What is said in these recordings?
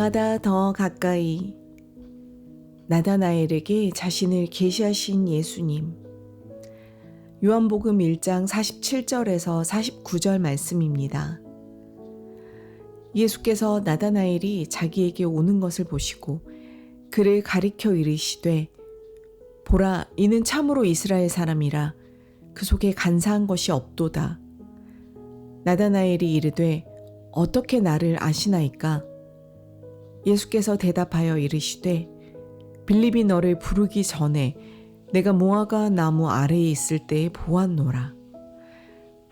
밤마다 더 가까이 나다나엘에게 자신을 계시하신 예수님. 요한복음 1장 47절에서 49절 말씀입니다. 예수께서 나다나엘이 자기에게 오는 것을 보시고 그를 가리켜 이르시되 보라, 이는 참으로 이스라엘 사람이라 그 속에 간사한 것이 없도다. 나다나엘이 이르되 어떻게 나를 아시나이까? 예수께서 대답하여 이르시되 빌립이 너를 부르기 전에 내가 무화과 나무 아래에 있을 때에 보았노라.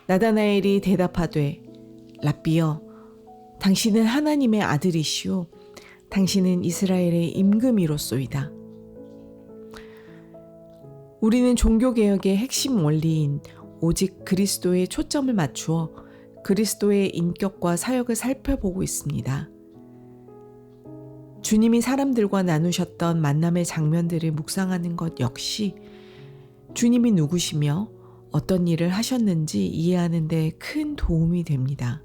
나다나엘이 대답하되 랍비여, 당신은 하나님의 아들이시오. 당신은 이스라엘의 임금이로소이다. 우리는 종교개혁의 핵심 원리인 오직 그리스도에 초점을 맞추어 그리스도의 인격과 사역을 살펴보고 있습니다. 주님이 사람들과 나누셨던 만남의 장면들을 묵상하는 것 역시 주님이 누구시며 어떤 일을 하셨는지 이해하는 데 큰 도움이 됩니다.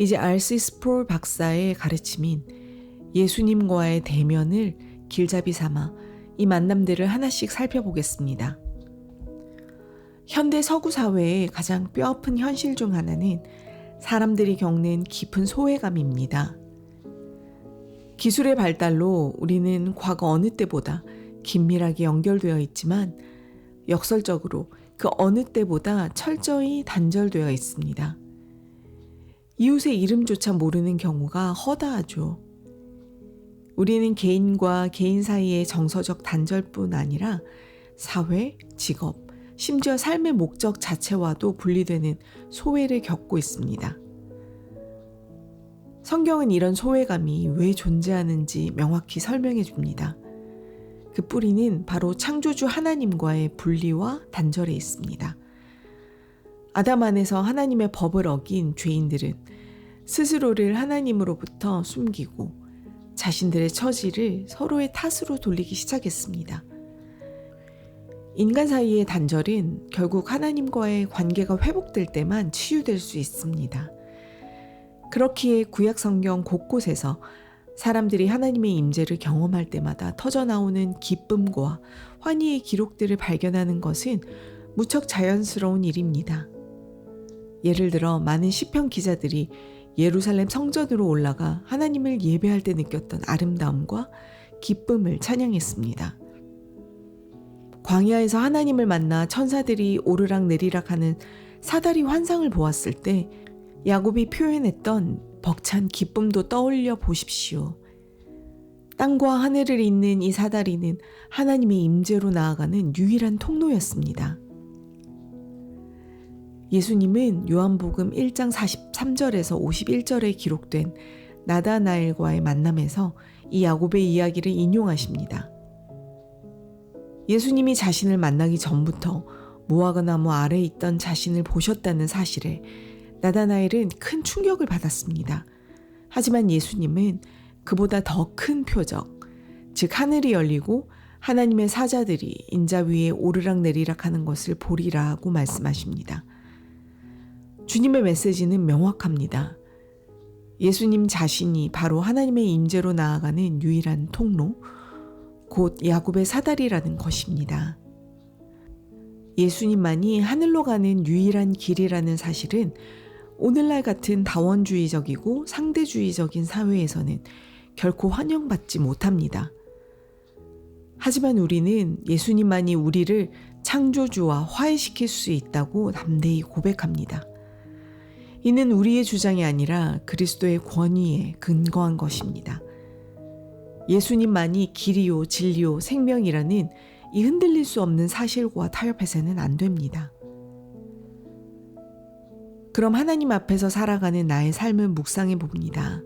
이제 R.C. 스프롤 박사의 가르침인 예수님과의 대면을 길잡이 삼아 이 만남들을 하나씩 살펴보겠습니다. 현대 서구 사회의 가장 뼈아픈 현실 중 하나는 사람들이 겪는 깊은 소외감입니다. 기술의 발달로 우리는 과거 어느 때보다 긴밀하게 연결되어 있지만 역설적으로 그 어느 때보다 철저히 단절되어 있습니다. 이웃의 이름조차 모르는 경우가 허다하죠. 우리는 개인과 개인 사이의 정서적 단절뿐 아니라 사회, 직업, 심지어 삶의 목적 자체와도 분리되는 소외를 겪고 있습니다. 성경은 이런 소외감이 왜 존재하는지 명확히 설명해 줍니다. 그 뿌리는 바로 창조주 하나님과의 분리와 단절에 있습니다. 아담 안에서 하나님의 법을 어긴 죄인들은 스스로를 하나님으로부터 숨기고 자신들의 처지를 서로의 탓으로 돌리기 시작했습니다. 인간 사이의 단절은 결국 하나님과의 관계가 회복될 때만 치유될 수 있습니다. 그렇기에 구약 성경 곳곳에서 사람들이 하나님의 임재를 경험할 때마다 터져나오는 기쁨과 환희의 기록들을 발견하는 것은 무척 자연스러운 일입니다. 예를 들어 많은 시편 기자들이 예루살렘 성전으로 올라가 하나님을 예배할 때 느꼈던 아름다움과 기쁨을 찬양했습니다. 광야에서 하나님을 만나 천사들이 오르락내리락 하는 사다리 환상을 보았을 때 야곱이 표현했던 벅찬 기쁨도 떠올려 보십시오. 땅과 하늘을 잇는 이 사다리는 하나님의 임재로 나아가는 유일한 통로였습니다. 예수님은 요한복음 1장 43절에서 51절에 기록된 나다나엘과의 만남에서 이 야곱의 이야기를 인용하십니다. 예수님이 자신을 만나기 전부터 무화과 나무 아래에 있던 자신을 보셨다는 사실에 나다나엘은 큰 충격을 받았습니다. 하지만 예수님은 그보다 더 큰 표적, 즉 하늘이 열리고 하나님의 사자들이 인자 위에 오르락내리락 하는 것을 보리라고 말씀하십니다. 주님의 메시지는 명확합니다. 예수님 자신이 바로 하나님의 임재로 나아가는 유일한 통로, 곧 야곱의 사다리라는 것입니다. 예수님만이 하늘로 가는 유일한 길이라는 사실은 오늘날 같은 다원주의적이고 상대주의적인 사회에서는 결코 환영받지 못합니다. 하지만 우리는 예수님만이 우리를 창조주와 화해시킬 수 있다고 담대히 고백합니다. 이는 우리의 주장이 아니라 그리스도의 권위에 근거한 것입니다. 예수님만이 길이요, 진리요, 생명이라는 이 흔들릴 수 없는 사실과 타협해서는 안 됩니다. 그럼 하나님 앞에서 살아가는 나의 삶을 묵상해 봅니다.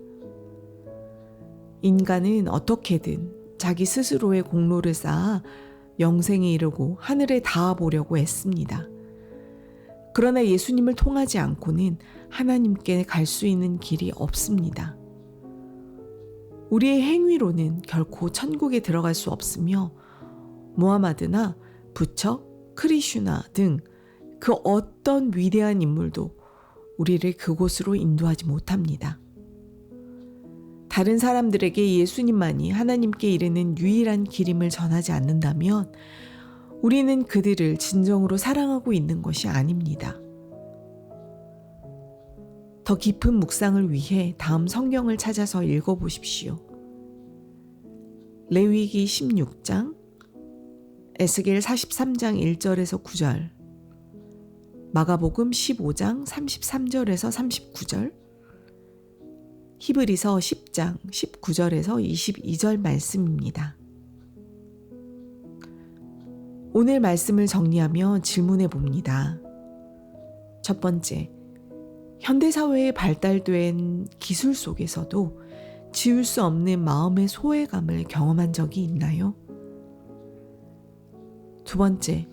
인간은 어떻게든 자기 스스로의 공로를 쌓아 영생에 이르고 하늘에 닿아 보려고 애씁니다. 그러나 예수님을 통하지 않고는 하나님께 갈 수 있는 길이 없습니다. 우리의 행위로는 결코 천국에 들어갈 수 없으며 무하마드나 부처, 크리슈나 등 그 어떤 위대한 인물도 우리를 그곳으로 인도하지 못합니다. 다른 사람들에게 예수님만이 하나님께 이르는 유일한 길임을 전하지 않는다면 우리는 그들을 진정으로 사랑하고 있는 것이 아닙니다. 더 깊은 묵상을 위해 다음 성경을 찾아서 읽어보십시오. 레위기 16장, 에스겔 43장 1절에서 9절, 마가복음 15장 33절에서 39절, 히브리서 10장 19절에서 22절 말씀입니다. 오늘 말씀을 정리하며 질문해 봅니다. 첫 번째, 현대사회에 발달된 기술 속에서도 지울 수 없는 마음의 소외감을 경험한 적이 있나요? 두 번째,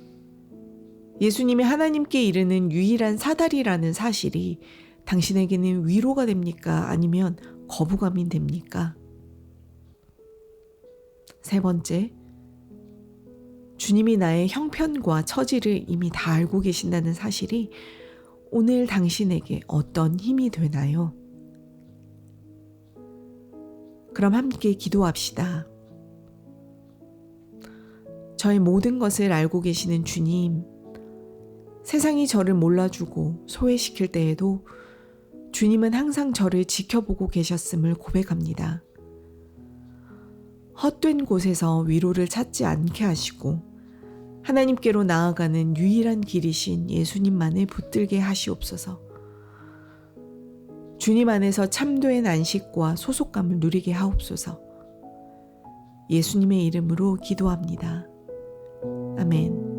예수님이 하나님께 이르는 유일한 사다리라는 사실이 당신에게는 위로가 됩니까? 아니면 거부감이 됩니까? 세 번째, 주님이 나의 형편과 처지를 이미 다 알고 계신다는 사실이 오늘 당신에게 어떤 힘이 되나요? 그럼 함께 기도합시다. 저의 모든 것을 알고 계시는 주님, 세상이 저를 몰라주고 소외시킬 때에도 주님은 항상 저를 지켜보고 계셨음을 고백합니다. 헛된 곳에서 위로를 찾지 않게 하시고 하나님께로 나아가는 유일한 길이신 예수님만을 붙들게 하시옵소서. 주님 안에서 참된 안식과 소속감을 누리게 하옵소서. 예수님의 이름으로 기도합니다. 아멘.